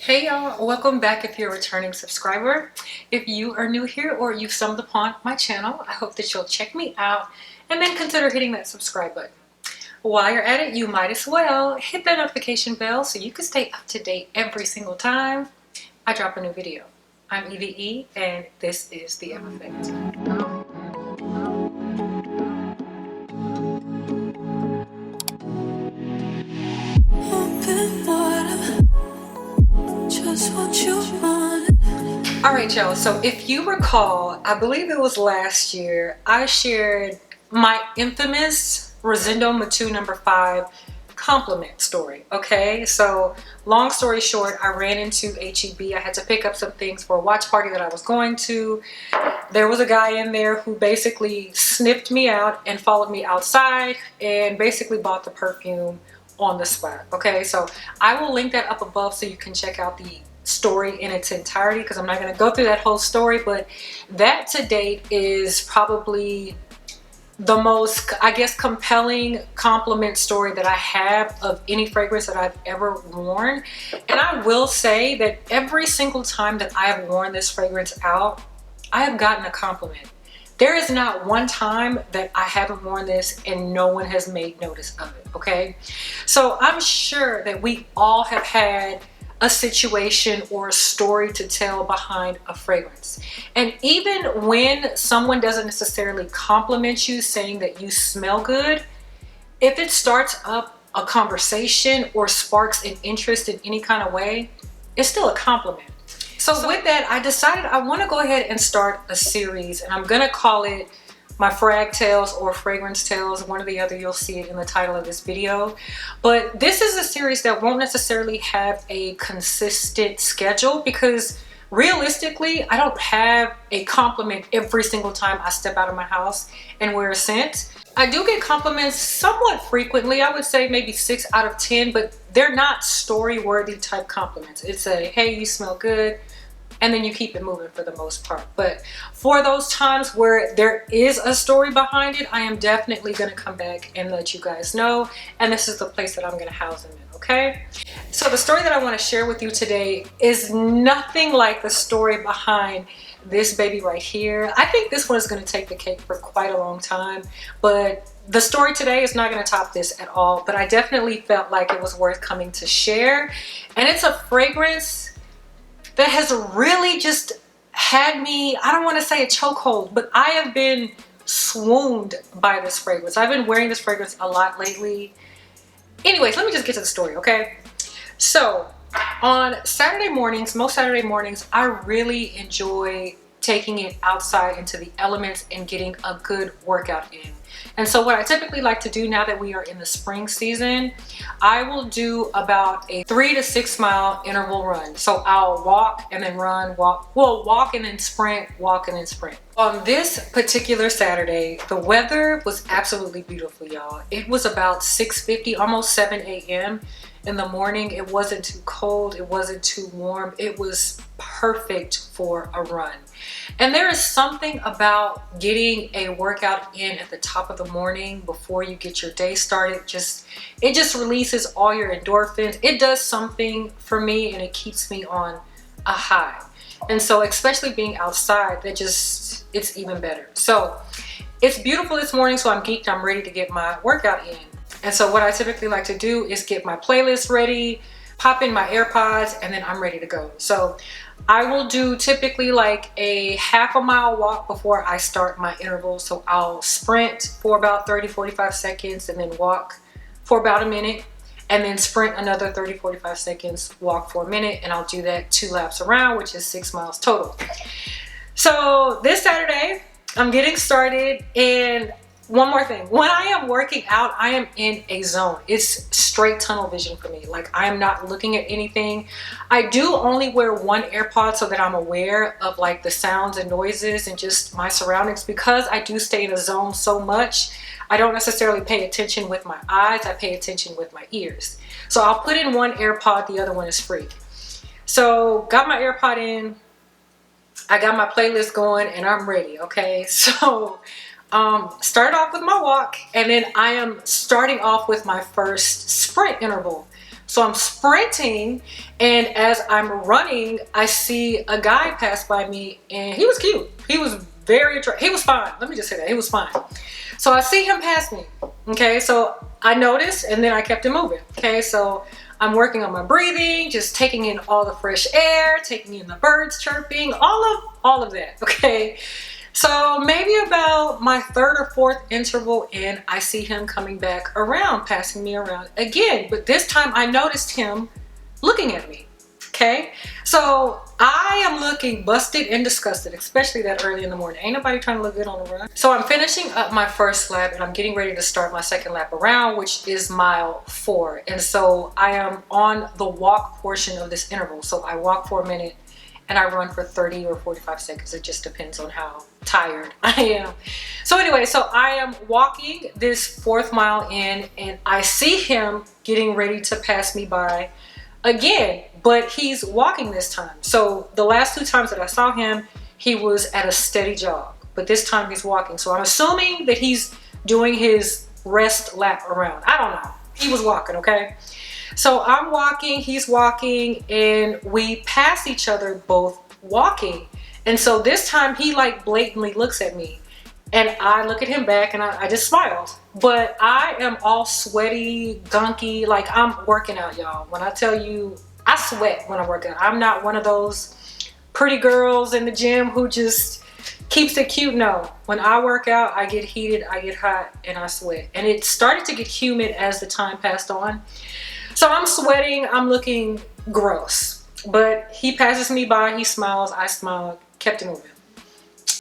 Hey y'all, welcome back if you're a returning subscriber. If you are new here or you've stumbled upon my channel, I hope that you'll check me out and then consider hitting that subscribe button. While you're at it, you might as well hit that notification bell so you can stay up to date every single time I drop a new video. I'm EVE and this is The Ev Effect. Alright y'all, so if you recall, I believe it was last year, I shared my infamous Rosendo Matu number 5 compliment story. Okay, so long story short, I ran into HEB. I had to pick up some things for a watch party that I was going to. There was a guy in there who basically sniffed me out and followed me outside and basically bought the perfume on the spot. Okay, so I will link that up above so you can check out the story in its entirety, because I'm not going to go through that whole story, but that to date is probably the most, I guess, compelling compliment story that I have of any fragrance that I've ever worn. And I will say that every single time that I have worn this fragrance out, I have gotten a compliment. There is not one time that I haven't worn this and no one has made notice of it. Okay, so I'm sure that we all have had a situation or a story to tell behind a fragrance. And even when someone doesn't necessarily compliment you saying that you smell good, if it starts up a conversation or sparks an interest in any kind of way, it's still a compliment. So with that, I decided I want to go ahead and start a series, and I'm going to call it my Frag Tales or Fragrance Tales, one or the other. You'll see it in the title of this video. But this is a series that won't necessarily have a consistent schedule, because realistically, I don't have a compliment every single time I step out of my house and wear a scent. I do get compliments somewhat frequently. I would say maybe 6 out of 10, but they're not story-worthy type compliments. It's a, hey, you smell good, and then you keep it moving for the most part. But for those times where there is a story behind it, I am definitely going to come back and let you guys know. And this is the place that I'm going to house them in, okay? So the story that I want to share with you today is nothing like the story behind this baby right here. I think this one is going to take the cake for quite a long time, but the story today is not going to top this at all. But I definitely felt like it was worth coming to share. And it's a fragrance that has really just had me, I don't want to say a chokehold, but I have been swooned by this fragrance. I've been wearing this fragrance a lot lately. Anyways, let me just get to the story, okay? So on Saturday mornings, most Saturday mornings, I really enjoy taking it outside into the elements and getting a good workout in. And so what I typically like to do now that we are in the spring season, I will do about a 3 to 6 mile interval run. So I'll walk and then run, walk and then sprint, walk and then sprint. On this particular Saturday, the weather was absolutely beautiful, y'all. It was about 6:50, almost 7 a.m. in the morning. It wasn't too cold, it wasn't too warm. It was perfect for a run. And there is something about getting a workout in at the top of the morning before you get your day started. It just releases all your endorphins. It does something for me, and it keeps me on a high. And so especially being outside, it's even better. So it's beautiful this morning, so I'm geeked. I'm ready to get my workout in. And so what I typically like to do is get my playlist ready, pop in my AirPods, and then I'm ready to go. So I will do typically like a half a mile walk before I start my interval. So I'll sprint for about 30-45 seconds and then walk for about a minute, and then sprint another 30-45 seconds, walk for a minute, and I'll do that 2 laps around, which is 6 miles total. So this Saturday, I'm getting started. And one more thing, when I am working out, I am in a zone. It's straight tunnel vision for me. Like, I am not looking at anything. I do only wear one AirPod so that I'm aware of like the sounds and noises and just my surroundings, because I do stay in a zone so much. I don't necessarily pay attention with my eyes, I pay attention with my ears. So I'll put in one AirPod, the other one is free. So got my AirPod in, I got my playlist going, and I'm ready, okay? So start off with my walk, and then I am starting off with my first sprint interval. So I'm sprinting, and as I'm running, I see a guy pass by me, and he was cute. He was very attractive. He was fine. Let me just say that. He was fine. So I see him pass me. Okay, so I noticed, and then I kept it moving. Okay, so I'm working on my breathing, just taking in all the fresh air, taking in the birds chirping, all of that. Okay. So maybe about my third or fourth interval in, I see him coming back around, passing me around again. But this time I noticed him looking at me. Okay. So I am looking busted and disgusted, especially that early in the morning. Ain't nobody trying to look good on the run. So I'm finishing up my first lap, and I'm getting ready to start my second lap around, which is mile 4. And so I am on the walk portion of this interval. So I walk for a minute, and I run for 30 or 45 seconds. It just depends on how tired I am. So anyway, so I am walking this 4th mile in, and I see him getting ready to pass me by again, but he's walking this time. So the last 2 times that I saw him, he was at a steady jog, but this time he's walking. So I'm assuming that he's doing his rest lap around. I don't know. He was walking, okay? So I'm walking, he's walking, and we pass each other both walking. And so this time he like blatantly looks at me, and I look at him back, and I just smiled. But I am all sweaty, gunky, like I'm working out, y'all. When I tell you, I sweat when I work out. I'm not one of those pretty girls in the gym who just keeps it cute. No, when I work out, I get heated, I get hot, and I sweat. And it started to get humid as the time passed on. So I'm sweating, I'm looking gross. But he passes me by, he smiles, I smile, kept it moving.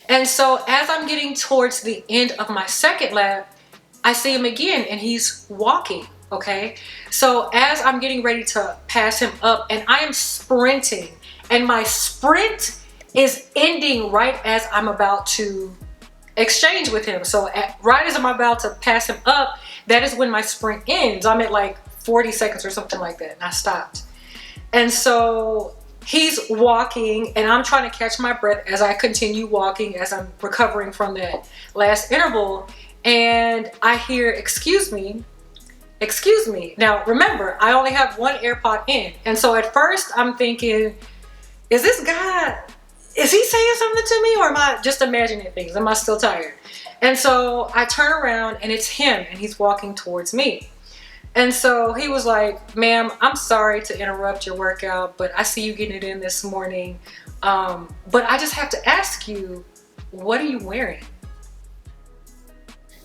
And so as I'm getting towards the end of my second lap, I see him again, and he's walking, okay? So as I'm getting ready to pass him up, and I am sprinting, and my sprint is ending right as I'm about to exchange with him. So right as I'm about to pass him up, that is when my sprint ends. I'm at like 40 seconds or something like that, and I stopped. And so he's walking, and I'm trying to catch my breath as I continue walking, as I'm recovering from that last interval. And I hear, excuse me. Now remember, I only have one AirPod in. And so at first I'm thinking, is this guy, is he saying something to me, or am I just imagining things? Am I still tired? And so I turn around, and it's him, and he's walking towards me. And so he was like, ma'am, I'm sorry to interrupt your workout, but I see you getting it in this morning. But I just have to ask you, what are you wearing?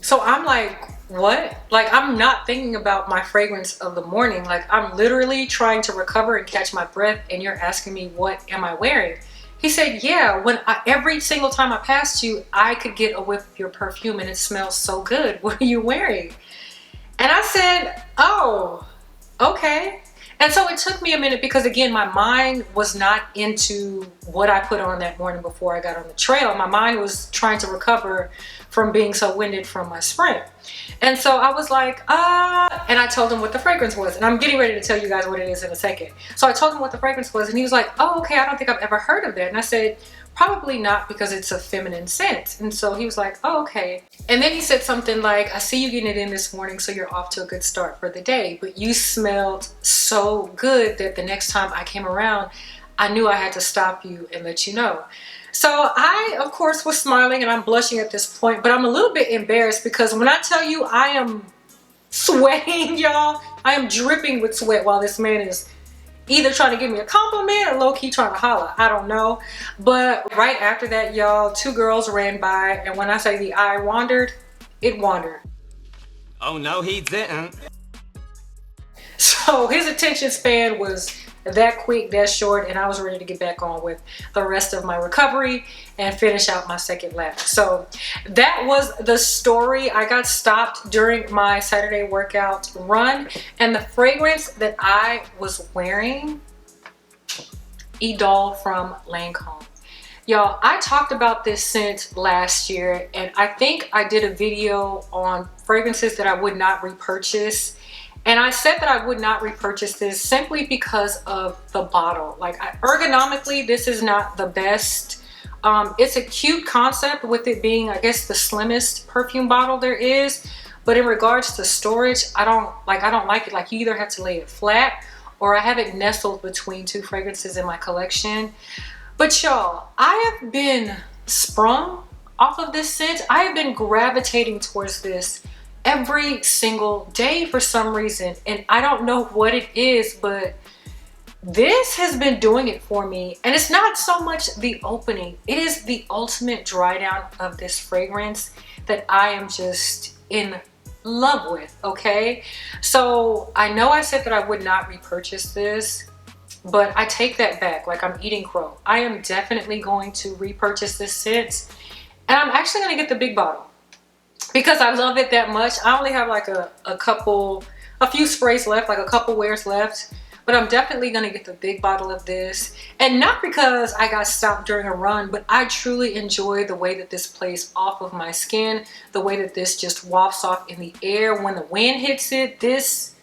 So I'm like, what? Like, I'm not thinking about my fragrance of the morning. Like, I'm literally trying to recover and catch my breath, and you're asking me, what am I wearing? He said, yeah, every single time I passed you, I could get a whiff of your perfume, and it smells so good. What are you wearing? And I said, oh, okay. And so it took me a minute, because again, my mind was not into what I put on that morning before I got on the trail. My mind was trying to recover from being so winded from my sprint. And so I was like, and I told him what the fragrance was. And I'm getting ready to tell you guys what it is in a second. So I told him what the fragrance was, and he was like, oh, okay, I don't think I've ever heard of that. And I said, probably not, because it's a feminine scent. And so he was like, oh, okay. And then he said something like, I see you getting it in this morning, so you're off to a good start for the day. But you smelled so good that the next time I came around, I knew I had to stop you and let you know. So I, of course, was smiling, and I'm blushing at this point, but I'm a little bit embarrassed, because when I tell you I am sweating, y'all, I am dripping with sweat while this man is either trying to give me a compliment or low-key trying to holler. I don't know. But right after that, y'all, 2 girls ran by, and when I say the eye wandered, it wandered. Oh no, he didn't. So his attention span was that quick, that short, and I was ready to get back on with the rest of my recovery and finish out my second lap. So that was the story. I got stopped during my Saturday workout run, and the fragrance that I was wearing, Idol from Lancome. Y'all, I talked about this scent last year, and I think I did a video on fragrances that I would not repurchase. And I said that I would not repurchase this simply because of the bottle. Like, ergonomically, this is not the best. It's a cute concept with it being, I guess, the slimmest perfume bottle there is. But in regards to storage, I don't like it. Like, you either have to lay it flat, or I have it nestled between two fragrances in my collection. But y'all, I have been sprung off of this scent. I have been gravitating towards this every single day for some reason, and I don't know what it is, but this has been doing it for me. And it's not so much the opening, it is the ultimate dry down of this fragrance that I am just in love with. Okay, so I know I said that I would not repurchase this, but I take that back. Like, I'm eating crow. I am definitely going to repurchase this scent, and I'm actually going to get the big bottle because I love it that much. I only have like a few sprays left, like a couple wears left, but I'm definitely going to get the big bottle of this. And not because I got stopped during a run, but I truly enjoy the way that this plays off of my skin, the way that this just wafts off in the air when the wind hits it. This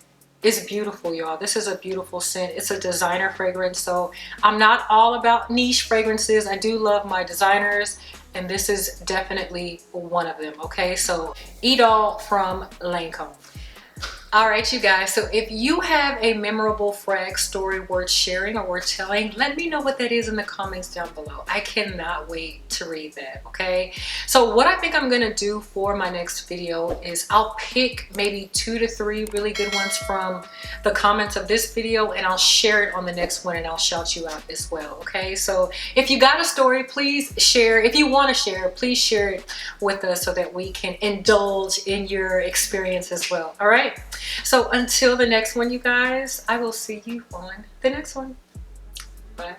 is beautiful, y'all. This is a beautiful scent. It's a designer fragrance, so I'm not all about niche fragrances. I do love my designers, and this is definitely one of them. Okay, so Idol from Lancome. All right, you guys, so if you have a memorable frag story worth sharing or worth telling, let me know what that is in the comments down below. I cannot wait to read that. Okay, so what I think I'm gonna do for my next video is I'll pick maybe 2 to 3 really good ones from the comments of this video, and I'll share it on the next one, and I'll shout you out as well. Okay, so if you got a story, please share. If you want to share, please share it with us so that we can indulge in your experience as well. All right, so until the next one, you guys, I will see you on the next one. Bye.